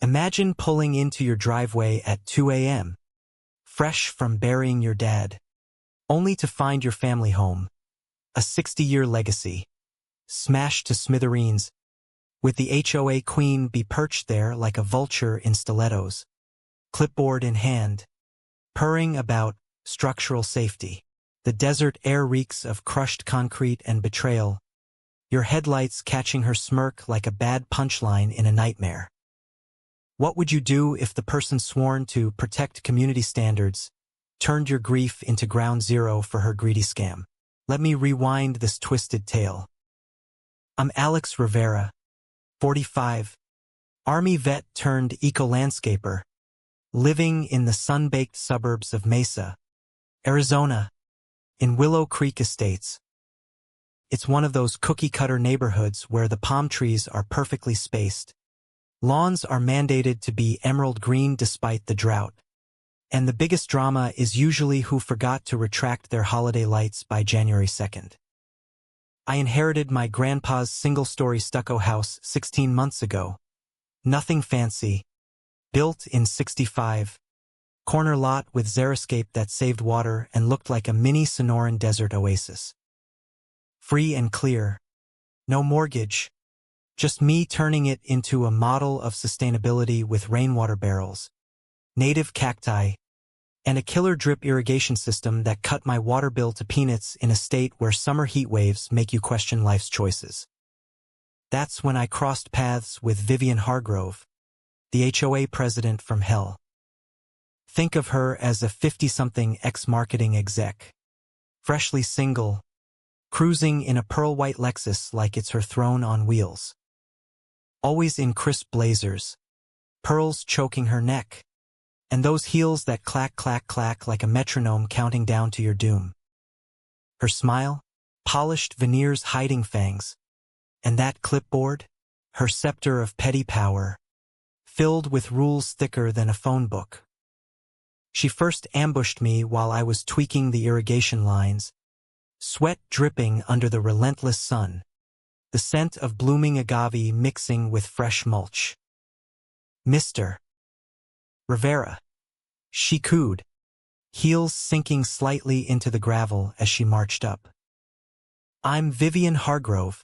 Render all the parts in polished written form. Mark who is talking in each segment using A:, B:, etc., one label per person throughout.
A: Imagine pulling into your driveway at 2 a.m., fresh from burying your dad, only to find your family home, a 60-year legacy, smashed to smithereens, with the HOA queen be perched there like a vulture in stilettos, clipboard in hand, purring about structural safety. The desert air reeks of crushed concrete and betrayal, your headlights catching her smirk like a bad punchline in a nightmare. What would you do if the person sworn to protect community standards turned your grief into ground zero for her greedy scam? Let me rewind this twisted tale. I'm Alex Rivera, 45, Army vet turned eco-landscaper, living in the sun-baked suburbs of Mesa, Arizona, in Willow Creek Estates. It's one of those cookie-cutter neighborhoods where the palm trees are perfectly spaced. Lawns are mandated to be emerald green despite the drought. And the biggest drama is usually who forgot to retract their holiday lights by January 2nd. I inherited my grandpa's single-story stucco house 16 months ago. Nothing fancy. Built in '65. Corner lot with xeriscape that saved water and looked like a mini Sonoran desert oasis. Free and clear. No mortgage. Just me turning it into a model of sustainability with rainwater barrels, native cacti, and a killer drip irrigation system that cut my water bill to peanuts in a state where summer heat waves make you question life's choices. That's when I crossed paths with Vivian Hargrove, the HOA president from hell. Think of her as a 50-something ex-marketing exec, freshly single, cruising in a pearl-white Lexus like it's her throne on wheels. Always in crisp blazers, pearls choking her neck, and those heels that clack, clack, clack like a metronome counting down to your doom. Her smile, polished veneers hiding fangs, and that clipboard, her scepter of petty power, filled with rules thicker than a phone book. She first ambushed me while I was tweaking the irrigation lines, sweat dripping under the relentless sun, the scent of blooming agave mixing with fresh mulch. Mr. Rivera, she cooed, heels sinking slightly into the gravel as she marched up. I'm Vivian Hargrove,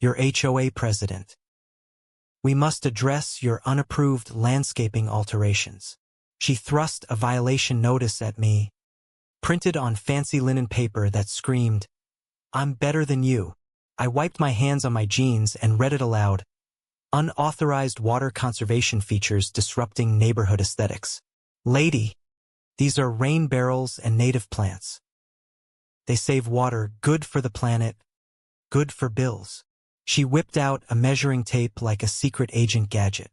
A: your HOA president. We must address your unapproved landscaping alterations. She thrust a violation notice at me, printed on fancy linen paper that screamed, I'm better than you. I wiped my hands on my jeans and read it aloud. Unauthorized water conservation features disrupting neighborhood aesthetics. Lady, these are rain barrels and native plants. They save water, good for the planet, good for bills. She whipped out a measuring tape like a secret agent gadget.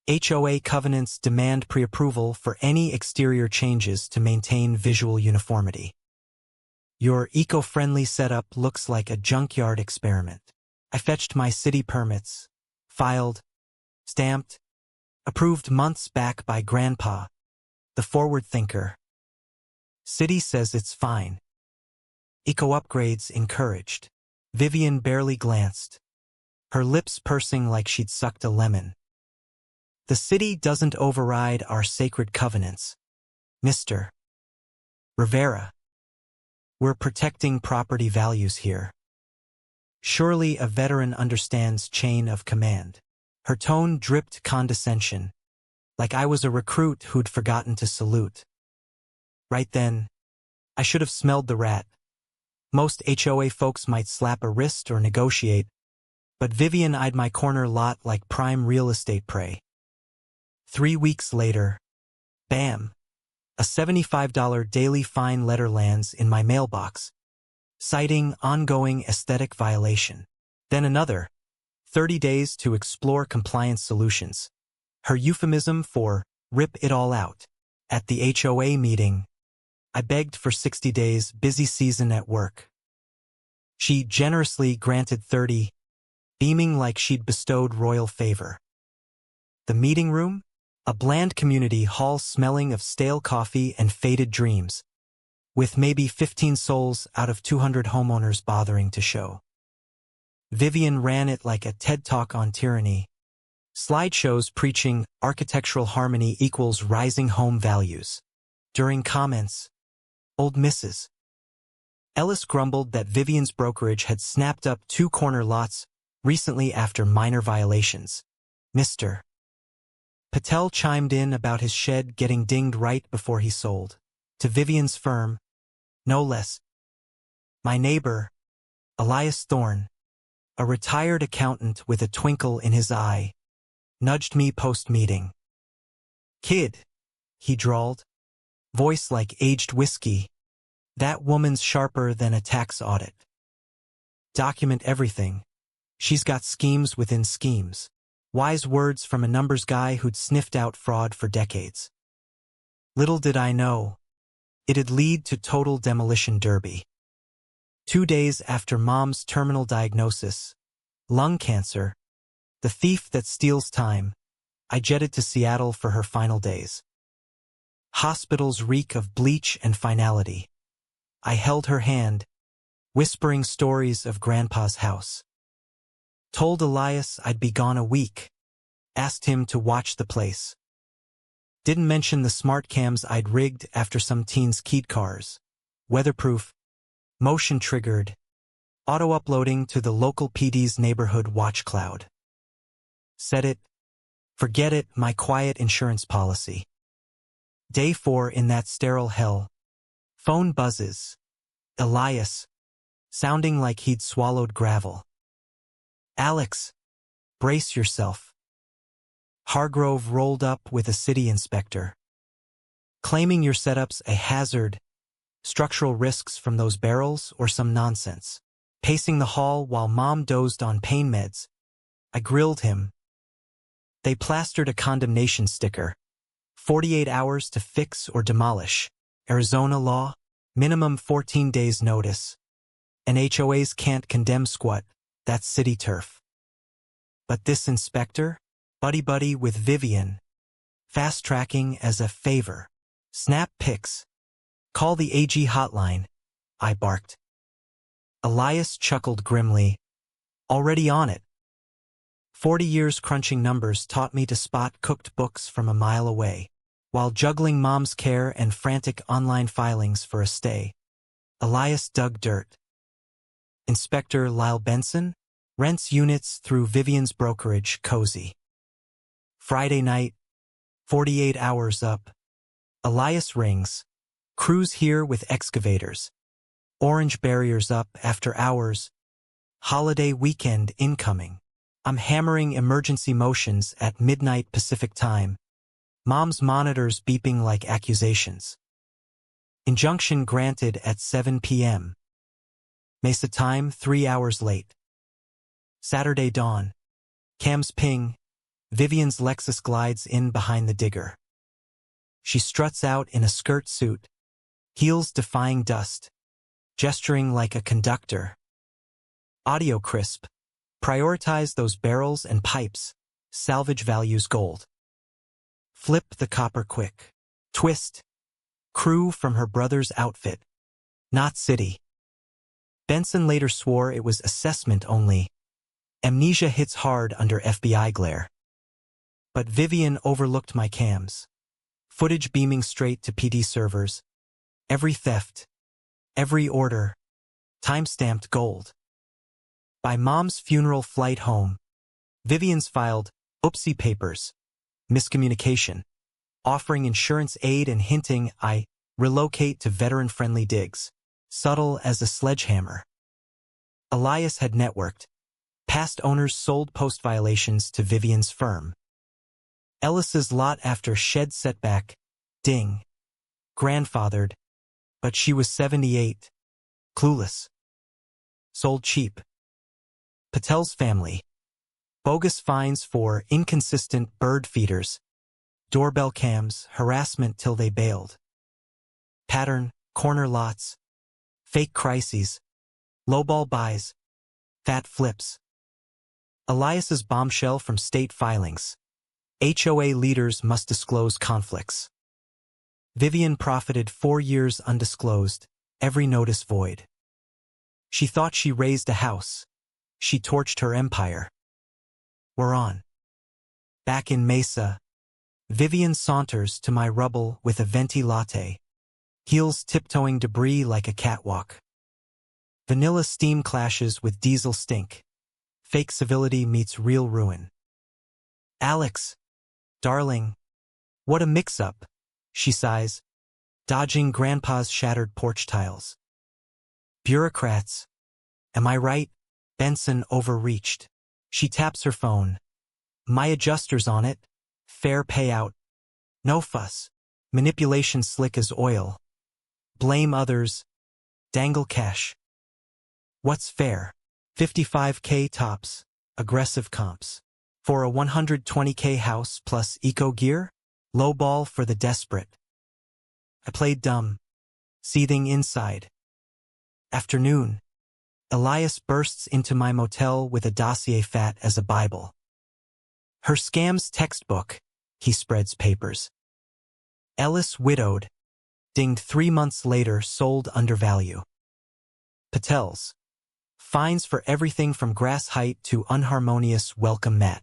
A: HOA covenants demand pre-approval for any exterior changes to maintain visual uniformity. Your eco-friendly setup looks like a junkyard experiment. I fetched my city permits, filed, stamped, approved months back by Grandpa, the forward thinker. City says it's fine. Eco-upgrades encouraged. Vivian barely glanced, her lips pursing like she'd sucked a lemon. The city doesn't override our sacred covenants, Mr. Rivera. We're protecting property values here. Surely a veteran understands chain of command. Her tone dripped condescension, like I was a recruit who'd forgotten to salute. Right then, I should have smelled the rat. Most HOA folks might slap a wrist or negotiate, but Vivian eyed my corner lot like prime real estate prey. 3 weeks later, bam, a $75 daily fine letter lands in my mailbox, citing ongoing aesthetic violation. Then another, 30 days to explore compliance solutions. Her euphemism for rip it all out. At the HOA meeting, I begged for 60 days, busy season at work. She generously granted 30, beaming like she'd bestowed royal favor. The meeting room? A bland community hall smelling of stale coffee and faded dreams, with maybe 15 souls out of 200 homeowners bothering to show. Vivian ran it like a TED Talk on tyranny, Slideshows preaching architectural harmony equals rising home values. During comments, old Mrs. Ellis grumbled that Vivian's brokerage had snapped up 2 corner lots recently after minor violations. Mr. Patel chimed in about his shed getting dinged right before he sold. To Vivian's firm, no less. My neighbor, Elias Thorne, a retired accountant with a twinkle in his eye, nudged me post-meeting. "Kid," he drawled, voice like aged whiskey, "that woman's sharper than a tax audit. Document everything. She's got schemes within schemes." Wise words from a numbers guy who'd sniffed out fraud for decades. Little did I know, it'd lead to total demolition derby. 2 days after Mom's terminal diagnosis, lung cancer, the thief that steals time, I jetted to Seattle for her final days. Hospitals reek of bleach and finality. I held her hand, whispering stories of Grandpa's house. Told Elias I'd be gone a week. Asked him to watch the place. Didn't mention the smart cams I'd rigged after some teen's keyed cars. Weatherproof, motion-triggered, auto-uploading to the local PD's neighborhood watch cloud. Said it, forget it, my quiet insurance policy. Day 4 in that sterile hell. Phone buzzes. Elias, sounding like he'd swallowed gravel. "Alex, brace yourself." Hargrove rolled up with a city inspector. "Claiming your setup's a hazard, structural risks from those barrels or some nonsense." Pacing the hall while Mom dozed on pain meds, I grilled him. They plastered a condemnation sticker. 48 hours to fix or demolish. Arizona law, minimum 14 days notice. And HOAs can't condemn squat. That's city turf. But this inspector, buddy-buddy with Vivian, fast-tracking as a favor. "Snap pics. Call the AG hotline," I barked. Elias chuckled grimly. "Already on it." 40 years crunching numbers taught me to spot cooked books from a mile away, while juggling Mom's care and frantic online filings for a stay. Elias dug dirt. Inspector Lyle Benson rents units through Vivian's brokerage, Cozy. Friday night, 48 hours up. Elias rings. "Crews here with excavators. Orange barriers up after hours. Holiday weekend incoming." I'm hammering emergency motions at midnight Pacific time. Mom's monitors beeping like accusations. Injunction granted at 7 p.m. Mesa time 3 hours late. Saturday dawn. Cams ping. Vivian's Lexus glides in behind the digger. She struts out in a skirt suit, heels defying dust, gesturing like a conductor. Audio crisp. Prioritize those barrels and pipes. Salvage values gold. Flip the copper quick. Twist. Crew from her brother's outfit. Not city. Benson later swore it was assessment only. Amnesia hits hard under FBI glare. But Vivian overlooked my cams. Footage beaming straight to PD servers. Every theft. Every order. Time-stamped gold. By Mom's funeral flight home, Vivian's filed oopsie papers, miscommunication, offering insurance aid and hinting I relocate to veteran-friendly digs, subtle as a sledgehammer. Elias had networked. Past owners sold post-violations to Vivian's firm. Ellis's lot after shed setback, ding. Grandfathered, but she was 78. Clueless. Sold cheap. Patel's family. Bogus fines for inconsistent bird feeders. Doorbell cams, harassment till they bailed. Pattern, corner lots. Fake crises. Lowball buys. Fat flips. Elias's bombshell from state filings. HOA leaders must disclose conflicts. Vivian profited 4 years undisclosed, every notice void. She thought she raised a house. She torched her empire. We're on. Back in Mesa, Vivian saunters to my rubble with a venti latte, heels tiptoeing debris like a catwalk. Vanilla steam clashes with diesel stink. Fake civility meets real ruin. Alex, darling, what a mix-up, she sighs, dodging Grandpa's shattered porch tiles. Bureaucrats. Am I right? Benson overreached. She taps her phone. My adjuster's on it. Fair payout. No fuss. Manipulation slick as oil. Blame others. Dangle cash. What's fair? 55K tops. Aggressive comps. For a 120K house plus eco gear? Low ball for the desperate. I played dumb. Seething inside. Afternoon. Elias bursts into my motel with a dossier fat as a Bible. Her scams textbook. He spreads papers. Ellis widowed. Dinged 3 months later, sold under value. Patels. Fines for everything from grass height to unharmonious welcome mat.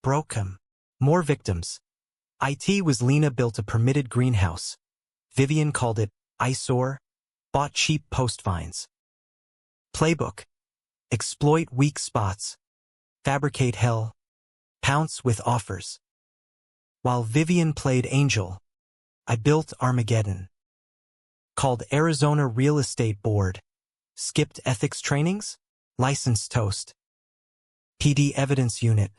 A: Broke him. More victims. IT was Lena built a permitted greenhouse. Vivian called it eyesore. Bought cheap post fines. Playbook. Exploit weak spots. Fabricate hell. Pounce with offers. While Vivian played Angel, I built Armageddon. Called Arizona Real Estate Board. Skipped ethics trainings? Licensed toast. PD evidence unit.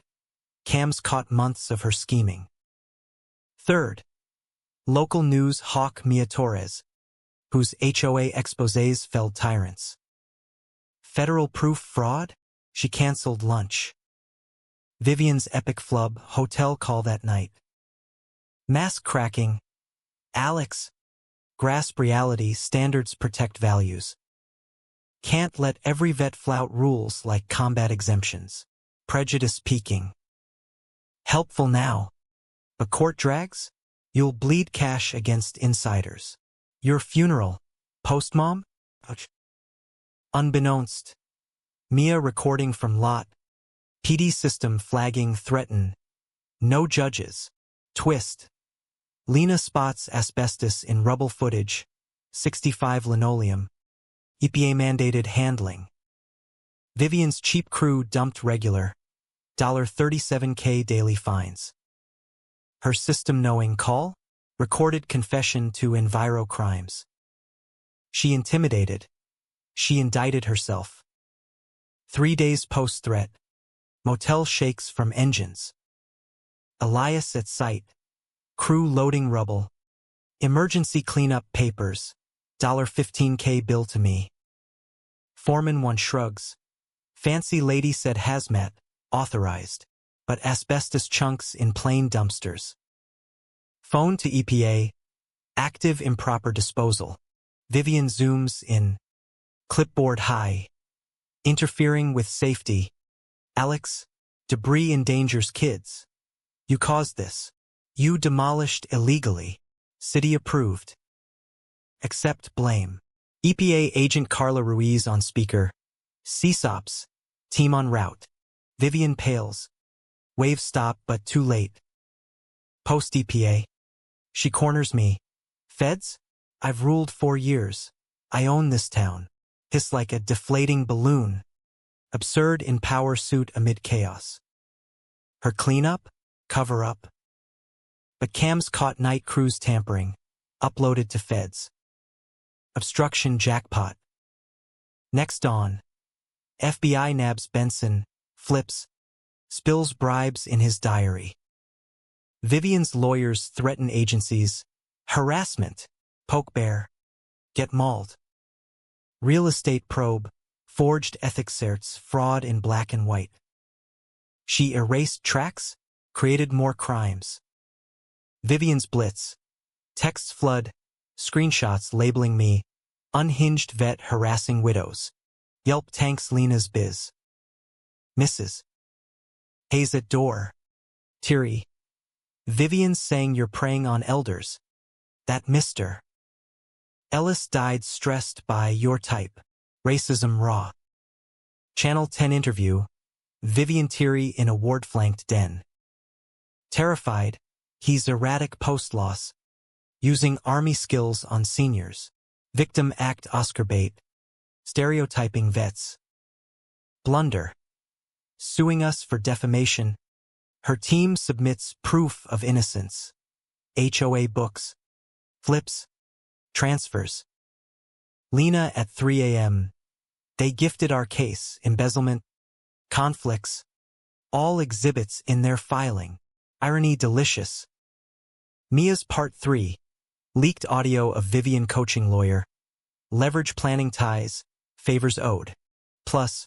A: Cams caught months of her scheming. Third. Local news hawk Mia Torres, whose HOA exposés felled tyrants. Federal proof fraud? She canceled lunch. Vivian's epic flub hotel call that night. Mask cracking. Alex. Grasp reality, standards protect values. Can't let every vet flout rules like combat exemptions. Prejudice peaking. Helpful now. But court drags? You'll bleed cash against insiders. Your funeral. Postmom? Ouch. Unbeknownst. Mia recording from lot. PD system flagging threaten. No judges. Twist. Lena spots asbestos in rubble footage. 65 linoleum. EPA mandated handling. Vivian's cheap crew dumped regular. $37K daily fines. Her system knowing call? Recorded confession to enviro crimes. She intimidated. She indicted herself. 3 days post-threat. Motel shakes from engines. Elias at site. Crew loading rubble. Emergency cleanup papers. $15K bill to me. Foreman 1 shrugs. Fancy lady said hazmat, authorized, but asbestos chunks in plain dumpsters. Phone to EPA. Active improper disposal. Vivian zooms in. Clipboard high. Interfering with safety. Alex, debris endangers kids. You caused this. You demolished illegally. City approved. Accept blame. EPA agent Carla Ruiz on speaker. CSOPs. Team en route. Vivian pales. Wave stop but too late. Post EPA. She corners me. Feds? I've ruled 4 years. I own this town. Hiss like a deflating balloon. Absurd in power suit amid chaos. Her cleanup? Cover up. But cams caught night crews tampering. Uploaded to feds. Obstruction jackpot. Next dawn. FBI nabs Benson. Flips. Spills bribes in his diary. Vivian's lawyers threaten agencies. Harassment. Poke bear. Get mauled. Real estate probe. Forged ethics certs. Fraud in black and white. She erased tracks. Created more crimes. Vivian's blitz. Texts flood. Screenshots labeling me. Unhinged vet harassing widows. Yelp tanks Lena's biz. Mrs. Hayes at door. Teary. Vivian's saying you're preying on elders. That Mr. Ellis died stressed by your type. Racism raw. Channel 10 interview. Vivian Teary in a ward-flanked den. Terrified, he's erratic post-loss, using army skills on seniors. Victim act Oscar bait, stereotyping vets. Blunder. Suing us for defamation. Her team submits proof of innocence. HOA books. Flips. Transfers. Lena at 3 a.m. They gifted our case, embezzlement, conflicts, all exhibits in their filing. Irony delicious. Mia's Part 3. Leaked audio of Vivian coaching lawyer. Leverage planning ties, favors owed. Plus,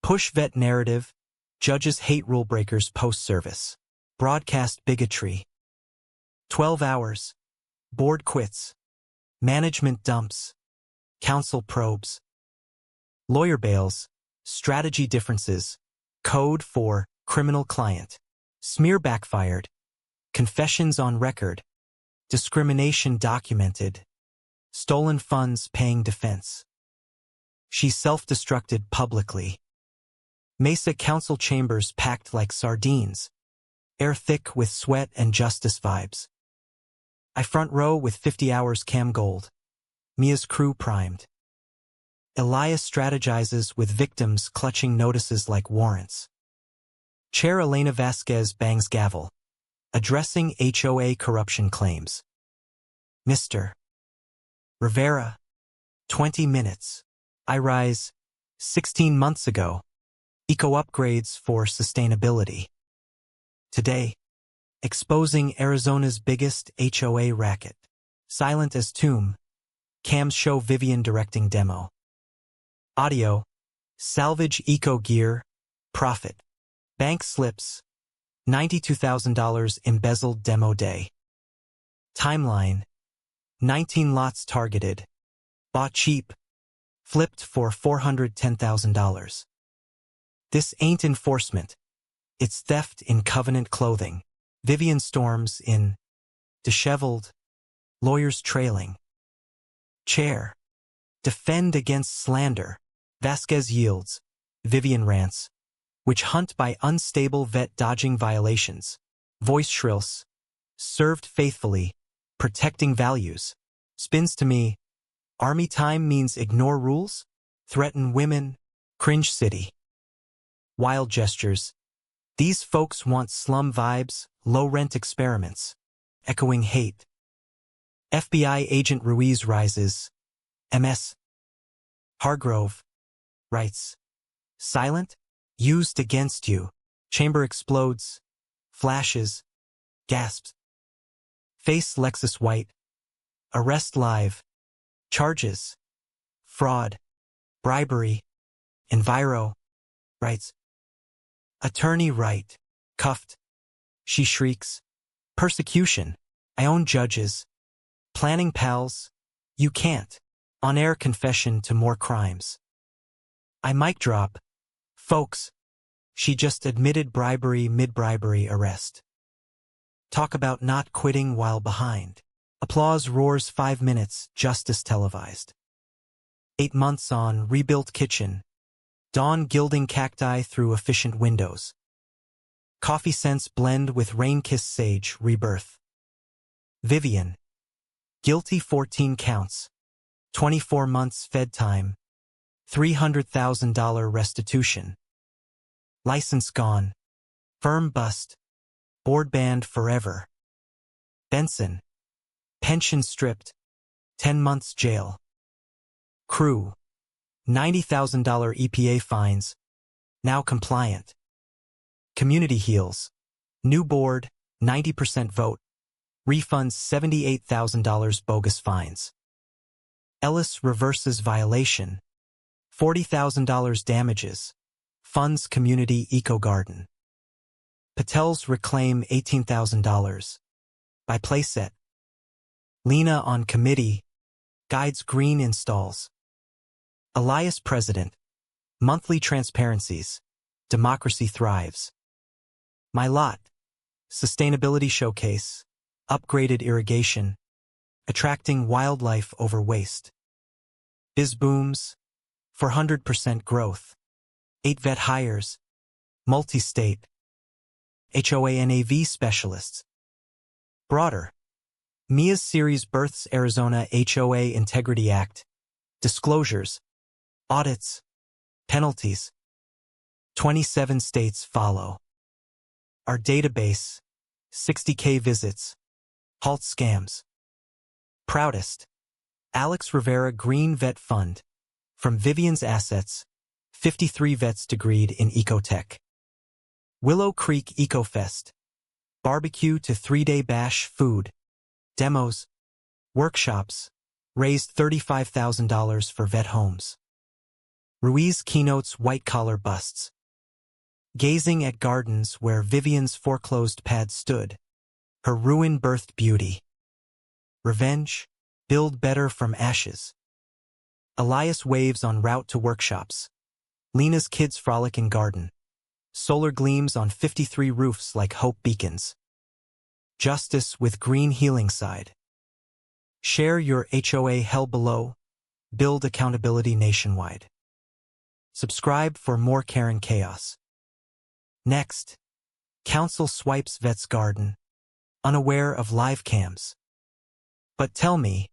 A: push vet narrative, judges hate rule breakers post-service. Broadcast bigotry. 12 hours. Board quits. Management dumps. Counsel probes. Lawyer bails. Strategy differences. Code for criminal client. Smear backfired. Confessions on record. Discrimination documented. Stolen funds paying defense. She self-destructed publicly. Mesa council chambers packed like sardines. Air thick with sweat and justice vibes. I front row with 50 hours cam gold. Mia's crew primed. Elias strategizes with victims clutching notices like warrants. Chair Elena Vasquez bangs gavel. Addressing HOA corruption claims. Mr. Rivera. 20 minutes. I rise. 16 months ago. Eco upgrades for sustainability. Today. Exposing Arizona's biggest HOA racket. Silent as tomb. Cams show Vivian directing demo. Audio. Salvage eco gear. Profit. Bank slips. $92,000 embezzled demo day. Timeline. 19 lots targeted. Bought cheap. Flipped for $410,000. This ain't enforcement. It's theft in covenant clothing. Vivian storms in. Disheveled. Lawyers trailing. Chair. Defend against slander. Vasquez yields. Vivian rants. Witch hunt by unstable vet dodging violations. Voice shrills. Served faithfully. Protecting values. Spins to me. Army time means ignore rules? Threaten women? Cringe city. Wild gestures. These folks want slum vibes, low-rent experiments. Echoing hate. FBI agent Ruiz rises. MS. Hargrove. Writes. Silent? Used against you. Chamber explodes. Flashes. Gasps. Face Lexus White. Arrest live. Charges. Fraud. Bribery. Enviro. Writes. Attorney Wright. Cuffed. She shrieks. Persecution. I own judges. Planning pals. You can't. On-air confession to more crimes. I mic drop. Folks. She just admitted bribery mid-bribery arrest. Talk about not quitting while behind. Applause roars 5 minutes, justice televised. 8 months on, rebuilt kitchen. Dawn gilding cacti through efficient windows. Coffee scents blend with rain-kissed sage, rebirth. Vivian. Guilty 14 counts. 24 months fed time. $300,000 restitution. License gone. Firm bust. Board banned forever. Benson. Pension stripped. 10 months jail. Crew. $90,000 EPA fines. Now compliant. Community heals. New board, 90% vote. Refunds $78,000 bogus fines. Ellis reverses violation. $40,000 damages. Funds community eco-garden. Patels reclaim $18,000. By playset. Lena on committee. Guides green installs. Elias president. Monthly transparencies. Democracy thrives. My lot. Sustainability showcase. Upgraded irrigation. Attracting wildlife over waste. Biz booms. 400% growth. 8 vet hires. Multi-state. HOA NAV specialists. Broader. Mia's series births Arizona HOA Integrity Act. Disclosures. Audits. Penalties. 27 states follow. Our database. 60K visits. Halt scams. Proudest. Alex Rivera Green Vet Fund. From Vivian's Assets. 53 vets degreed in Ecotech. Willow Creek EcoFest. Barbecue to 3-day bash food. Demos. Workshops. Raised $35,000 for vet homes. Ruiz keynotes white-collar busts. Gazing at gardens where Vivian's foreclosed pad stood. Her ruin birthed beauty. Revenge. Build better from ashes. Elias waves on route to workshops. Lena's kids frolic in garden. Solar gleams on 53 roofs like hope beacons. Justice with green healing side. Share your HOA hell below. Build accountability nationwide. Subscribe for more Karen chaos. Next. Council swipes vet's garden. Unaware of live cams. But tell me,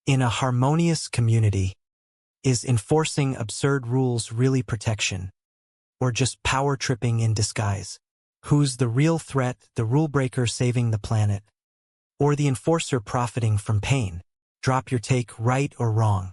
A: in a harmonious community, is enforcing absurd rules really protection? Or just power tripping in disguise? Who's the real threat, the rule breaker saving the planet? Or the enforcer profiting from pain? Drop your take, right or wrong.